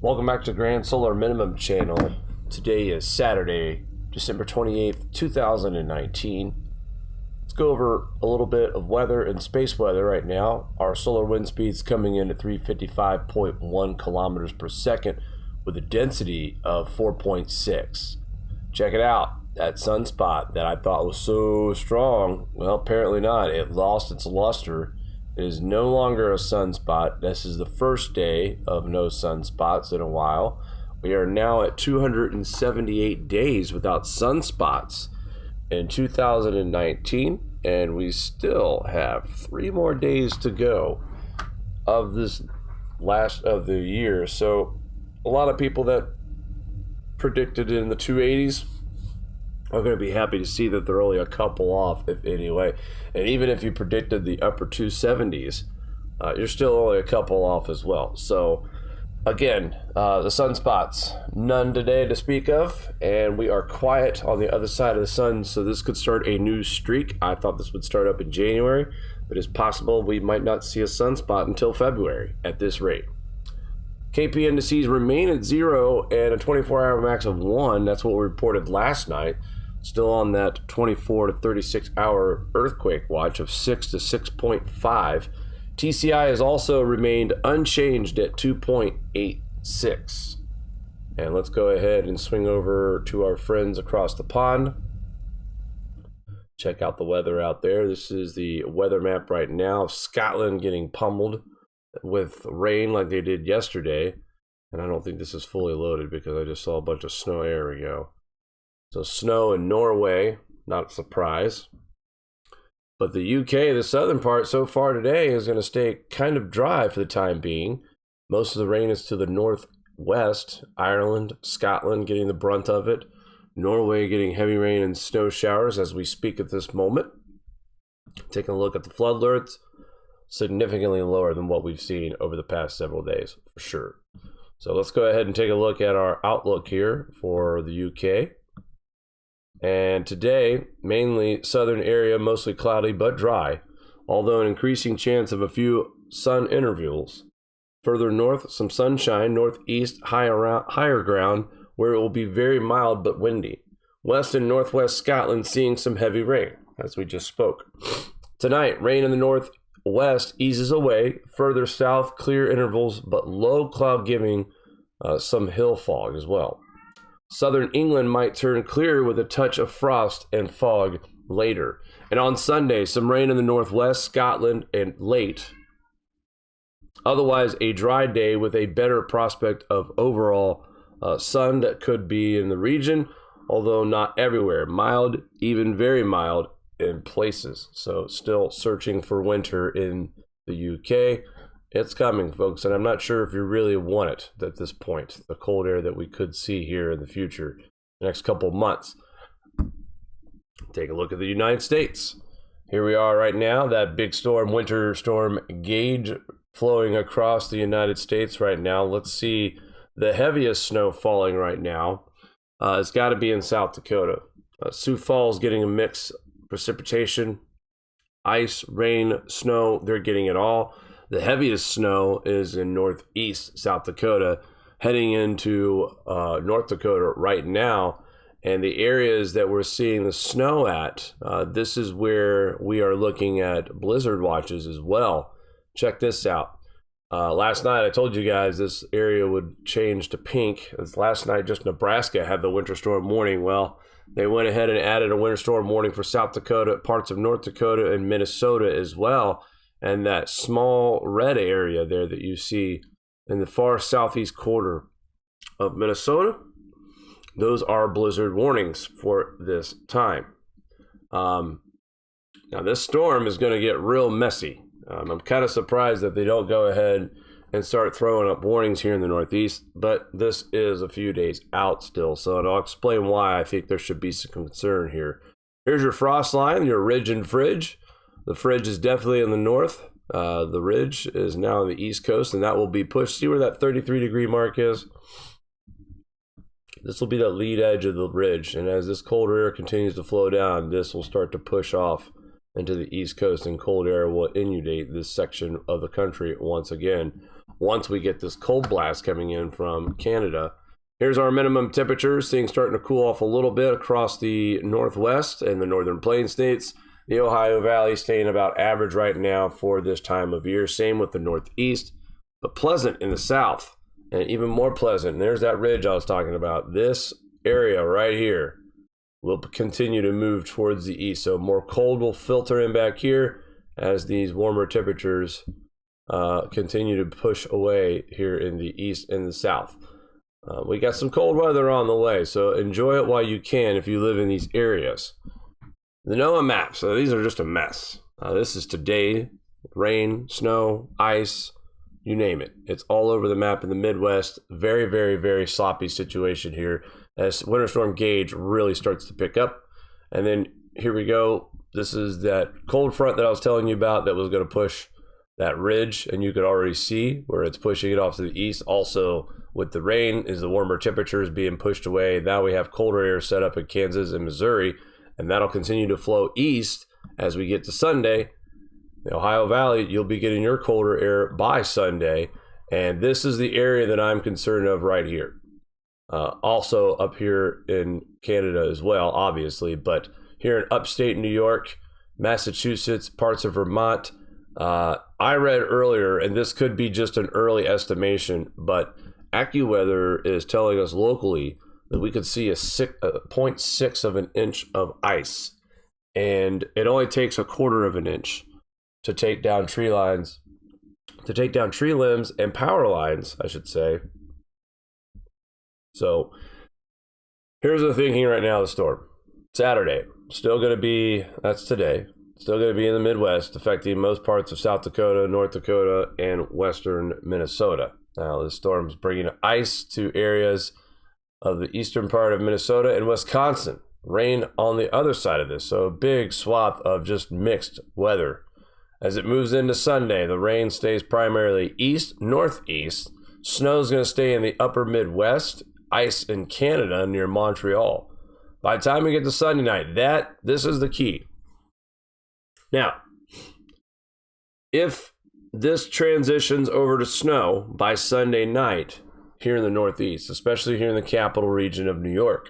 Welcome back to Grand Solar Minimum channel. Today is Saturday, December 28th, 2019. Let's go over a little bit of weather and space weather right now. Our solar wind speed's coming in at 355.1 kilometers per second with a density of 4.6. Check it out. That sunspot that I thought was so strong, well, apparently not. It lost its luster. It is no longer a sunspot. This is the first day of no sunspots in a while. We are now at 278 days without sunspots in 2019, and we still have 3 more days to go of this last of the year. So a lot of people that predicted in the 280s are going to be happy to see that they're only a couple off, if anyway. And even if you predicted the upper 270s, you're still only a couple off as well. So again, the sunspots, none today to speak of, and we are quiet on the other side of the sun, so this could start a new streak. I thought this would start up in January, but it's possible we might not see a sunspot until February at this rate. KP indices remain at 0 and a 24-hour max of 1. That's what we reported last night. Still on that 24 to 36 hour earthquake watch of 6 to 6.5. TCI has also remained unchanged at 2.86. And let's go ahead and swing over to our friends across the pond. Check out the weather out there. This is the weather map right now. Scotland getting pummeled with rain like they did yesterday. And I don't think this is fully loaded because I just saw a bunch of snow. There we go. So snow in Norway, not a surprise. But the UK, the southern part, so far today is going to stay kind of dry for the time being. Most of the rain is to the northwest. Ireland, Scotland getting the brunt of it. Norway getting heavy rain and snow showers as we speak at this moment. Taking a look at the flood alerts, significantly lower than what we've seen over the past several days, for sure. So let's go ahead and take a look at our outlook here for the UK. And today, mainly southern area, mostly cloudy but dry, although an increasing chance of a few sun intervals. Further north, some sunshine. Northeast, higher ground, where it will be very mild but windy. West and northwest Scotland seeing some heavy rain, as we just spoke. Tonight, rain in the northwest eases away. Further south, clear intervals, but low cloud giving some hill fog as well. Southern England might turn clear with a touch of frost and fog later. And on Sunday, some rain in the northwest, Scotland, and late. Otherwise, a dry day with a better prospect of overall sun that could be in the region, although not everywhere. Mild, even very mild in places. So still searching for winter in the UK. It's coming, folks, and I'm not sure if you really want it at this point, the cold air that we could see here in the future, the next couple months. Take a look at the United States. Here we are right now, that big storm, winter storm Gage, flowing across the United States right now. Let's see the heaviest snow falling right now. It's got to be in South Dakota. Sioux Falls getting a mix, precipitation, ice, rain, snow, they're getting it all. The heaviest snow is in northeast South Dakota, heading into North Dakota right now. And the areas that we're seeing the snow at, this is where we are looking at blizzard watches as well. Check this out. Last night I told you guys this area would change to pink. Last night just Nebraska had the winter storm warning. Well, they went ahead and added a winter storm warning for South Dakota, parts of North Dakota, and Minnesota as well. And that small red area there that you see in the far southeast quarter of Minnesota, those are blizzard warnings for this time. Now this storm is going to get real messy. I'm kind of surprised that they don't go ahead and start throwing up warnings here in the Northeast, but this is a few days out still, so I'll explain why I think there should be some concern here. Here's your frost line, your ridge and fridge. The fridge is definitely in the north. The ridge is now on the east coast, and that will be pushed. See where that 33-degree mark is? This will be the lead edge of the ridge, and as this colder air continues to flow down, this will start to push off into the East Coast, and cold air will inundate this section of the country once again. Once we get this cold blast coming in from Canada. Here's our minimum temperatures. Things starting to cool off a little bit across the Northwest and the Northern Plains states. The Ohio Valley staying about average right now for this time of year. Same with the Northeast, but pleasant in the South, and even more pleasant. And there's that ridge I was talking about. This area right here will continue to move towards the east. So more cold will filter in back here as these warmer temperatures continue to push away here in the east and the south. We got some cold weather on the way, so enjoy it while you can if you live in these areas. The NOAA maps, so these are just a mess. This is today, rain, snow, ice, you name it. It's all over the map in the Midwest. Very, very, very sloppy situation here as Winter Storm Gage really starts to pick up. And then here we go. This is that cold front that I was telling you about that was going to push that ridge, and you could already see where it's pushing it off to the east. Also, with the rain, is the warmer temperatures being pushed away. Now we have colder air set up in Kansas and Missouri, and that'll continue to flow east as we get to Sunday. The Ohio Valley, you'll be getting your colder air by Sunday, and this is the area that I'm concerned of right here. Also up here in Canada as well, obviously, but here in upstate New York, Massachusetts, parts of Vermont. I read earlier, and this could be just an early estimation, but AccuWeather is telling us locally that we could see a 0.6 of an inch of ice, and it only takes a quarter of an inch to take down tree limbs and power lines, I should say. So here's the thinking right now of the storm. Saturday, still going to be, that's today, still going to be in the Midwest, affecting most parts of South Dakota, North Dakota, and western Minnesota. Now, this storm's bringing ice to areas of the eastern part of Minnesota and Wisconsin. Rain on the other side of this, so a big swath of just mixed weather. As it moves into Sunday, the rain stays primarily east, northeast. Snow's going to stay in the upper Midwest, ice in Canada near Montreal. By the time we get to Sunday night, this is the key. Now, if this transitions over to snow by Sunday night here in the Northeast, especially here in the capital region of New York,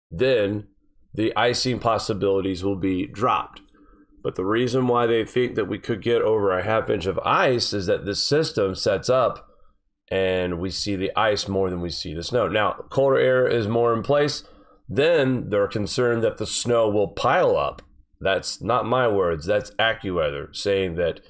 then the icing possibilities will be dropped. But the reason why they think that we could get over a half inch of ice is that this system sets up and we see the ice more than we see the snow. Now, colder air is more in place. Then they're concerned that the snow will pile up. That's not my words. That's AccuWeather saying that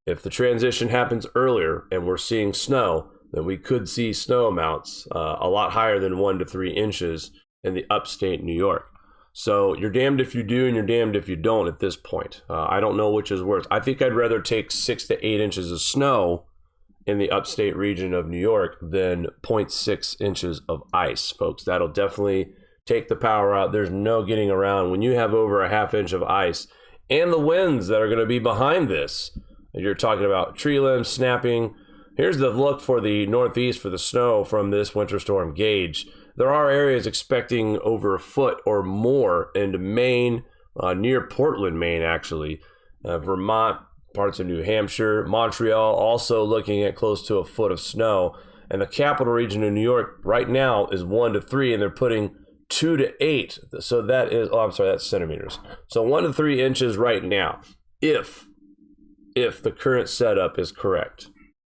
if the transition happens earlier and we're seeing snow, then we could see snow amounts a lot higher than 1 to 3 inches in the upstate New York. So you're damned if you do and you're damned if you don't at this point. I don't know which is worse. I think I'd rather take 6 to 8 inches of snow in the upstate region of New York than 0.6 inches of ice, folks. That'll definitely take the power out. There's no getting around. When you have over a half inch of ice and the winds that are going to be behind this, you're talking about tree limbs snapping. Here's the look for the Northeast for the snow from this winter storm Gage. There are areas expecting over a foot or more into Maine, near Portland, Maine, actually. Vermont, parts of New Hampshire, Montreal, also looking at close to a foot of snow. And the capital region of New York right now is 1 to 3, and they're putting 2 to 8. So that is, that's centimeters. So 1 to 3 inches right now, if the current setup is correct.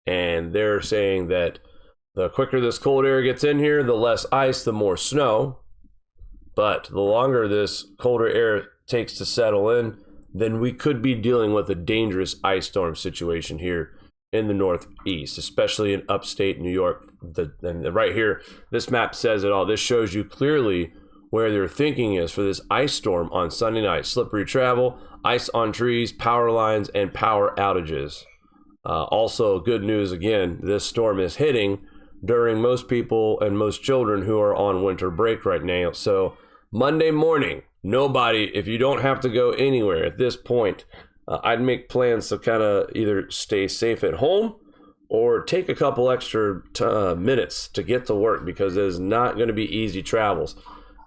And they're saying that the quicker this cold air gets in here, the less ice, the more snow. But the longer this colder air takes to settle in, then we could be dealing with a dangerous ice storm situation here in the Northeast, especially in upstate New York. And right here, this map says it all. This shows you clearly where their thinking is for this ice storm on Sunday night. Slippery travel, ice on trees, power lines, and power outages. Also, good news again, this storm is hitting during most people and most children who are on winter break right now. So Monday morning, nobody, if you don't have to go anywhere at this point, I'd make plans to kind of either stay safe at home or take a couple extra minutes to get to work, because it is not going to be easy travels.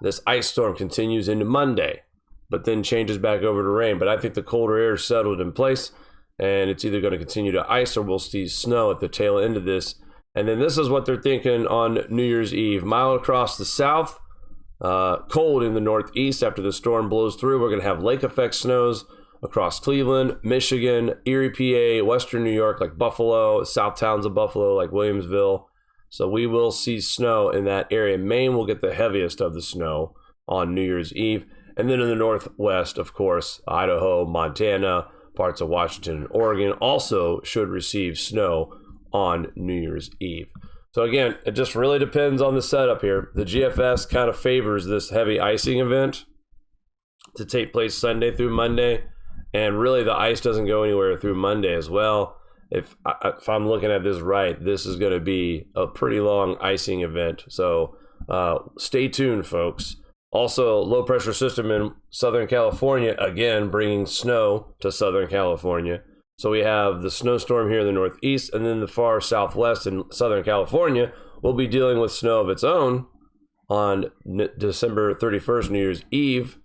This ice storm continues into Monday. but then changes back over to rain. But I think the colder air is settled in place, and it's either going to continue to ice or we'll see snow at the tail end of this. And then this is what they're thinking on New Year's Eve. Mild across the south, cold in the northeast after the storm blows through. We're going to have lake effect snows across Cleveland, Michigan, Erie, PA, western New York like Buffalo, south towns of Buffalo like Williamsville. So we will see snow in that area. Maine will get the heaviest of the snow on New Year's Eve. And then in the northwest, of course, Idaho, Montana, parts of Washington and Oregon also should receive snow on New Year's Eve. So again, it just really depends on the setup here. The GFS kind of favors this heavy icing event to take place Sunday through Monday. And really the ice doesn't go anywhere through Monday as well. If I'm looking at this right, this is going to be a pretty long icing event. So stay tuned, folks. Also, low pressure system in Southern California, again, bringing snow to Southern California. So we have the snowstorm here in the northeast, and then the far southwest in Southern California will be dealing with snow of its own on December 31st, New Year's Eve.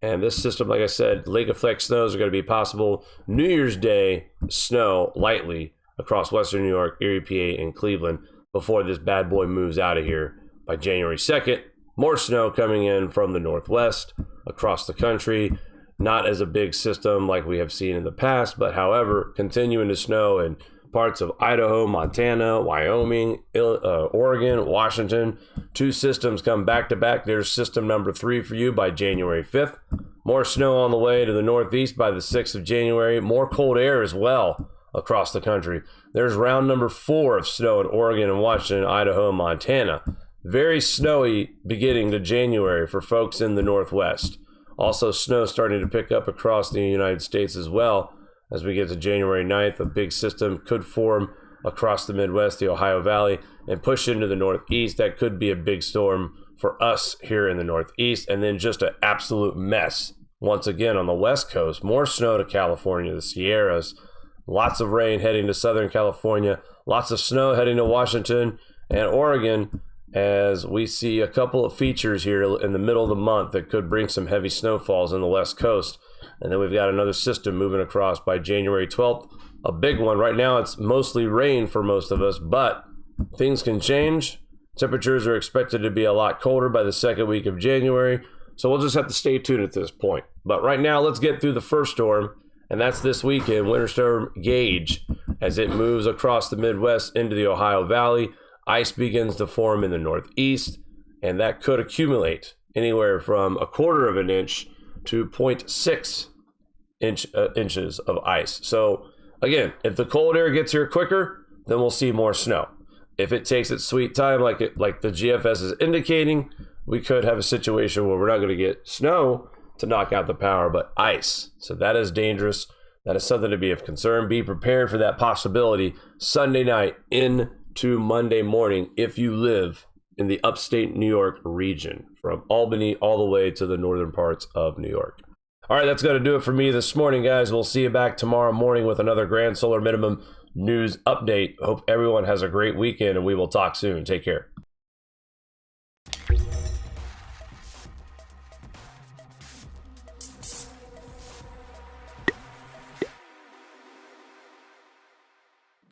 And this system, like I said, lake effect snows are going to be possible. New Year's Day, snow lightly across western New York, Erie, PA, and Cleveland before this bad boy moves out of here by January 2nd. More snow coming in from the northwest across the country. Not as a big system like we have seen in the past, but however, continuing to snow in parts of Idaho, Montana, Wyoming, Oregon, Washington. 2 systems come back to back. There's system number 3 for you by January 5th. More snow on the way to the northeast by the 6th of January. More cold air as well across the country. There's round number 4 of snow in Oregon and Washington, Idaho, and Montana. Very snowy beginning to January for folks in the northwest. Also, snow starting to pick up across the United States as well. As we get to January 9th, a big system could form across the Midwest, the Ohio Valley, and push into the Northeast. That could be a big storm for us here in the Northeast. And then just an absolute mess once again on the West Coast. More snow to California, the Sierras. Lots of rain heading to Southern California. Lots of snow heading to Washington and Oregon, as we see a couple of features here in the middle of the month that could bring some heavy snowfalls in the West Coast. And then we've got another system moving across by January 12th, a big one. Right now it's mostly rain for most of us, but things can change. Temperatures are expected to be a lot colder by the second week of January, so we'll just have to stay tuned at this point. But right now, let's get through the first storm, and that's this weekend, Winter Storm Gage, as it moves across the Midwest into the Ohio Valley. Ice begins to form in the northeast, and that could accumulate anywhere from 1/4 of an inch to 0.6 inches of ice. So again, if the cold air gets here quicker, then we'll see more snow. If it takes its sweet time, like the GFS is indicating, we could have a situation where we're not going to get snow to knock out the power, but ice. So that is dangerous. That is something to be of concern. Be prepared for that possibility Sunday night into Monday morning if you live in the upstate New York region, from Albany all the way to the northern parts of New York. All right, that's going to do it for me this morning, guys. We'll see you back tomorrow morning with another Grand Solar Minimum news update. Hope everyone has a great weekend, and we will talk soon. Take care.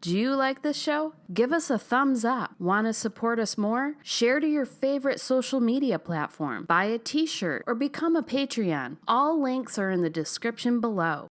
Do you like this show? Give us a thumbs up. Want to support us more? Share to your favorite social media platform. Buy a t-shirt or become a Patreon. All links are in the description below.